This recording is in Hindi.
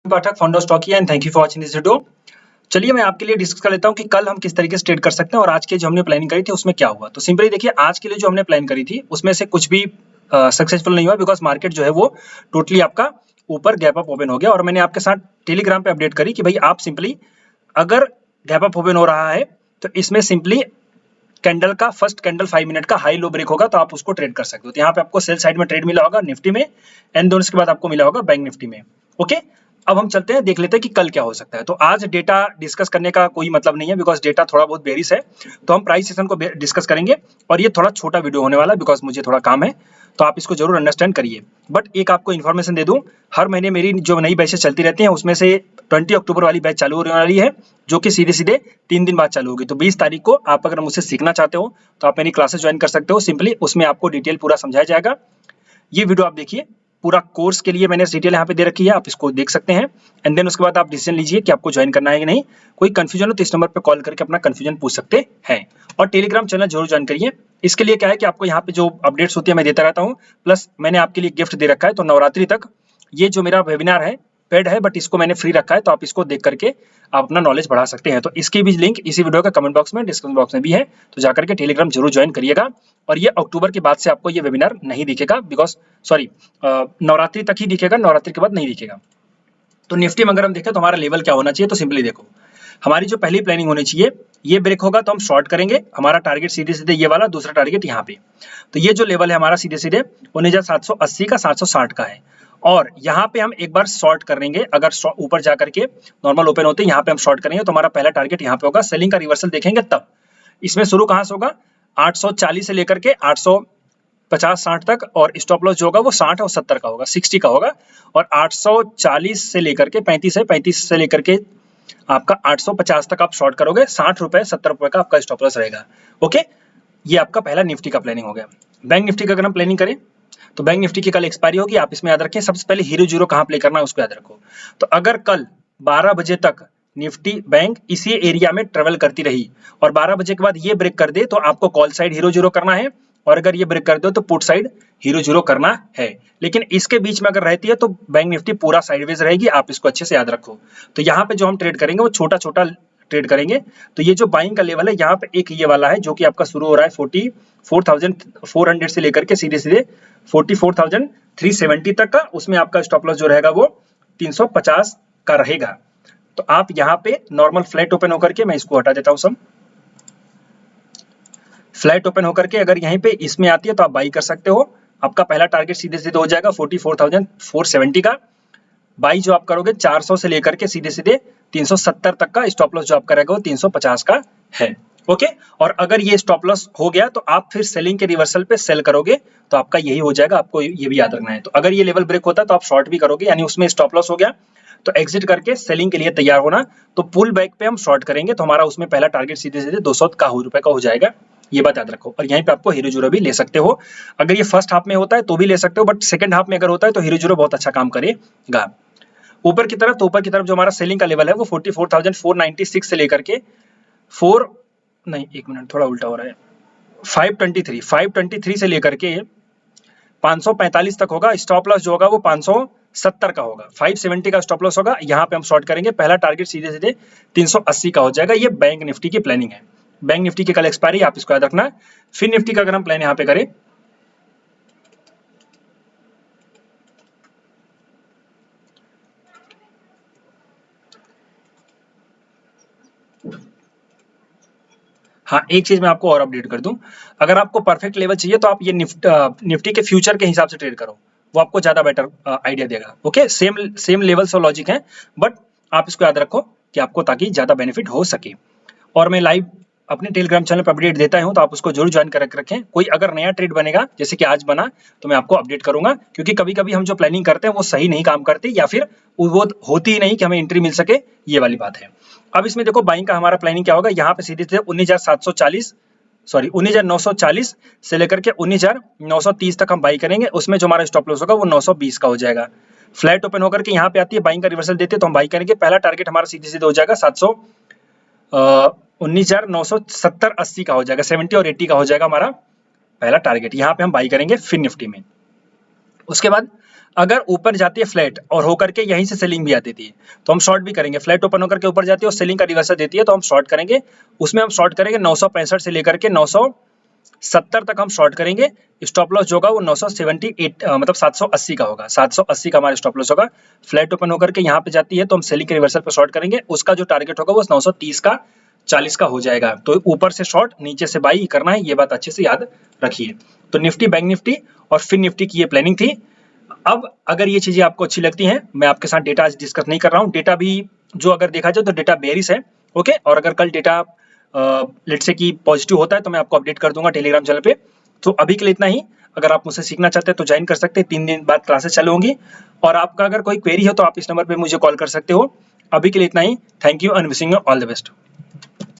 Pathak founder stocky and thank you for watching this video. चलिए मैं आपके लिए डिस्कस कर लेता हूं कि कल हम किस तरीके से ट्रेड कर सकते हैं और आज के जो हमने प्लानिंग करी थी उसमें क्या हुआ। तो सिंपली देखिए, आज के लिए जो हमने प्लान करी थी उसमें से कुछ भी सक्सेसफुल नहीं हुआ, बिकॉज मार्केट जो है वो टोटली आपका ऊपर गैप अप ओपन हो गया। और मैंने आपके साथ टेलीग्राम पे अपडेट करी कि भाई आप सिंपली अगर गैप अप ओपन हो रहा है तो इसमें सिंपली कैंडल का फर्स्ट कैंडल 5 मिनट का हाई लो ब्रेक होगा तो आप उसको ट्रेड कर सकते हो। तो यहाँ पे आपको सेल साइड में ट्रेड मिला होगा निफ्टी में एंड दोनों के बाद आपको मिला होगा बैंक निफ्टी में। ओके, अब हम चलते हैं, देख लेते हैं कि कल क्या हो सकता है। तो आज डेटा डिस्कस करने का कोई मतलब नहीं है, बिकॉज डेटा थोड़ा बहुत बेरिश है, तो हम प्राइस सेशन को डिस्कस करेंगे। और ये थोड़ा छोटा वीडियो होने वाला है बिकॉज मुझे थोड़ा काम है, तो आप इसको जरूर अंडरस्टैंड करिए। बट एक आपको इन्फॉर्मेशन दे दूं, हर महीने मेरी जो नई बैचेस चलती रहती हैं उसमें से 20 अक्टूबर वाली बैच चालू होने वाली है, जो कि सीधे सीधे 3 दिन बाद चालू होगी। तो 20 तारीख को आप अगर मुझसे सीखना चाहते हो तो आप मेरी क्लासेस ज्वाइन कर सकते हो। सिंपली उसमें आपको डिटेल पूरा समझाया जाएगा। ये वीडियो आप देखिए, पूरा कोर्स के लिए मैंने डिटेल यहाँ पे दे रखी है, आप इसको देख सकते हैं। एंड देन उसके बाद आप डिसीजन लीजिए कि आपको ज्वाइन करना है कि नहीं। कोई कंफ्यूजन हो तो इस नंबर पे कॉल करके अपना कंफ्यूजन पूछ सकते हैं। और टेलीग्राम चैनल जरूर ज्वाइन करिए। इसके लिए क्या है कि आपको यहाँ पे जो अपडेट्स होती है मैं देता रहता हूँ, प्लस मैंने आपके लिए गिफ्ट दे रखा है। तो नवरात्रि तक ये जो मेरा वेबिनार है पेड है, बट इसको मैंने फ्री रखा है, तो आप इसको देख करके आप अपना नॉलेज बढ़ा सकते हैं। तो इसकी भी लिंक इसी वीडियो का कमेंट बॉक्स में, डिस्क्रिप्शन बॉक्स में भी है, तो जाकर के टेलीग्राम जरूर ज्वाइन करिएगा। और ये अक्टूबर के बाद से आपको ये वेबिनार नहीं दिखेगा, बिकॉज सॉरी नवरात्रि तक ही दिखेगा, नवरात्रि के बाद नहीं दिखेगा। तो निफ्टी में अगर हम देखें तो हमारा लेवल क्या होना चाहिए, तो सिंपली देखो, हमारी जो पहली प्लानिंग होनी चाहिए, ये ब्रेक होगा तो हम शॉर्ट करेंगे। हमारा टारगेट सीधे सीधे ये वाला, दूसरा टारगेट यहाँ पे। तो ये जो लेवल है हमारा सीधे सीधे 19,780 का 760 का है। और यहाँ पे हम एक बार शॉर्ट करेंगे, अगर ऊपर जाकर के नॉर्मल ओपन होते हैं यहाँ पे हम शॉर्ट करेंगे, तो हमारा पहला टारगेट यहाँ पे होगा। सेलिंग का रिवर्सल देखेंगे तब इसमें शुरू कहाँ से होगा, 840 से लेकर के 850-60 तक, और स्टॉप लॉस जो होगा वो 60 और 70 का होगा, 60 का होगा। और 840 से लेकर के 35 से लेकर के आपका 850 तक आप शॉर्ट करोगे। 60 रुपए 70 रुपए का आपका स्टॉप लॉस रहेगा। ओके, ये आपका पहला निफ्टी का प्लानिंग हो गया। बैंक निफ्टी का अगर हम प्लानिंग करें तो बैंक निफ्टी की कल एक्सपायरी होगी, आप इसमें याद रखें। सबसे पहले हीरो जीरो कहाँ प्ले करना है उसको याद रखो। तो अगर कल 12 बजे तक निफ्टी बैंक इसी एरिया में ट्रेवल करती रही और 12 बजे के बाद ये ब्रेक कर दे, तो आपको कॉल साइड हीरो जीरो करना है, और अगर ये ब्रेक कर दो तो पुट साइड हीरो जीरो करना है। लेकिन इसके बीच में अगर रहती है तो बैंक निफ्टी पूरा साइडवेज रहेगी, आप इसको अच्छे से याद रखो। तो यहाँ पे जो हम ट्रेड करेंगे वो छोटा छोटा ट्रेड करेंगे। तो ये जो बाइंग का लेवल है यहाँ पे एक ये वाला है, जो कि आपका शुरू हो रहा है 44,400 से लेकर के सीधे सीधे 44,370 तक का। उसमें आपका स्टॉप लॉस जो रहेगा वो 350 का रहेगा। तो आप यहाँ पे नॉर्मल फ्लैट ओपन होकर के, मैं इसको हटा देता हूँ सब, फ्लैट ओपन होकर के अगर यहीं पे इसमें आती है तो आप बाई कर सकते हो। आपका पहला टारगेट सीधे सीधे हो जाएगा 44,470 का। बाई जो आप करोगे 400 से लेकर के सीधे सीधे 370 तक का। स्टॉप लॉस जो आपका रहेगा वो 350 का है। ओके, और अगर ये स्टॉप लॉस हो गया तो आप फिर सेलिंग के रिवर्सल पे सेल करोगे, तो आपका यही हो जाएगा। आपको ये भी याद रखना है। तो अगर ये लेवल ब्रेक होता है तो आप शॉर्ट भी करोगे, यानी उसमें स्टॉप लॉस हो गया तो एग्जिट करके सेलिंग के लिए तैयार होना। तो पुल बैक पे हम शॉर्ट करेंगे, तो हमारा उसमें पहला टारगेट सीधे सीधे 200 रुपए का हो जाएगा। ये बात याद रखो। और यहीं पे आपको हीरो जीरो भी ले सकते हो। अगर ये फर्स्ट हाफ में होता है तो भी ले सकते हो, बट सेकंड हाफ में अगर होता है तो हीरो जीरो बहुत अच्छा काम करेगा। ऊपर की तरफ, तो ऊपर की तरफ जो हमारा सेलिंग का लेवल है वो 44,496 से लेकर के एक मिनट थोड़ा उल्टा हो रहा है, 523 से लेकर के 545 तक होगा। स्टॉप लॉस जो होगा वो 570 का होगा, 570 का स्टॉप लॉस होगा। यहाँ पे हम शॉर्ट करेंगे, पहला टारगेट सीधे सीधे 380 का हो जाएगा। ये बैंक निफ्टी की प्लानिंग है। बैंक निफ्टी की कल एक्सपायरी, आप इसको याद रखना। फिर निफ्टी का अगर हम प्लान यहाँ पे करें, हाँ एक चीज मैं आपको और अपडेट कर दूं, अगर आपको परफेक्ट लेवल चाहिए तो आप ये निफ्टी के फ्यूचर के हिसाब से ट्रेड करो, वो आपको ज्यादा बेटर आइडिया देगा। ओके, सेम लेवल्स और लॉजिक है, बट आप इसको याद रखो कि आपको ताकि ज्यादा बेनिफिट हो सके। और मैं लाइव अपने टेलीग्राम चैनल पर अपडेट देता हूं, तो आप उसको जरूर ज्वाइन कर रखें। कोई अगर नया ट्रेड बनेगा जैसे कि आज बना तो मैं आपको अपडेट करूंगा, क्योंकि कभी कभी हम जो प्लानिंग करते हैं वो सही नहीं काम करती, या फिर वो होती ही नहीं कि हमें एंट्री मिल सके, ये वाली बात है। अब इसमें देखो बाइंग का हमारा प्लानिंग क्या होगा, यहाँ पे सीधे सीधे 19,940 से लेकर के 19,930 तक हम बाई करेंगे। उसमें जो हमारा स्टॉप लॉस होगा वो 920 का हो जाएगा। फ्लैट ओपन होकर के यहाँ पे आती है, बाइंग का रिवर्सल देते हैं तो हम बाई करेंगे। पहला टारगेट हमारा सीधे सीधे हो जाएगा 19,970-80 का हो जाएगा, 70 और 80 का हो जाएगा हमारा पहला टारगेट। यहाँ पे हम बाई करेंगे फिर निफ्टी में। उसके बाद अगर ऊपर जाती है फ्लैट और होकर के यहीं से सेलिंग भी आ देती है तो हम शॉर्ट भी करेंगे। फ्लैट ओपन होकर के ऊपर जाती है और सेलिंग का रिवर्सल देती है तो हम शॉर्ट करेंगे। उसमें हम शॉर्ट करेंगे 965 से लेकर के 970 तक हम शॉर्ट करेंगे। स्टॉप लॉस जो होगा वो 978 मतलब 780 का होगा। 780 का हमारा स्टॉप लॉस होगा। फ्लैट ओपन होकर के यहाँ पे जाती है तो हम सेलिंग के रिवर्सल पे शॉर्ट करेंगे। उसका जो टारगेट होगा वो 930 का 40 का हो जाएगा। तो ऊपर से शॉर्ट नीचे से बाई करना है, ये बात अच्छे से याद रखिए। तो निफ्टी, बैंक निफ्टी और फिन निफ्टी की ये प्लानिंग थी। अब अगर ये चीजें आपको अच्छी लगती हैं, मैं आपके साथ डेटा आज डिस्कस नहीं कर रहा हूँ। डेटा भी जो अगर देखा जाए तो डेटा बेरिश है, ओके। और अगर कल डेटा लेट से कि पॉजिटिव होता है तो मैं आपको अपडेट कर दूंगा टेलीग्राम चैनल पे। तो अभी के लिए इतना ही। अगर आप मुझसे सीखना चाहते हैं तो ज्वाइन कर सकते हैं। 3 दिन बाद क्लासेस चालू होंगी और आपका अगर कोई क्वेरी हो तो आप इस नंबर पे मुझे कॉल कर सकते हो। अभी के लिए इतना ही। Thank you and wishing you all the best.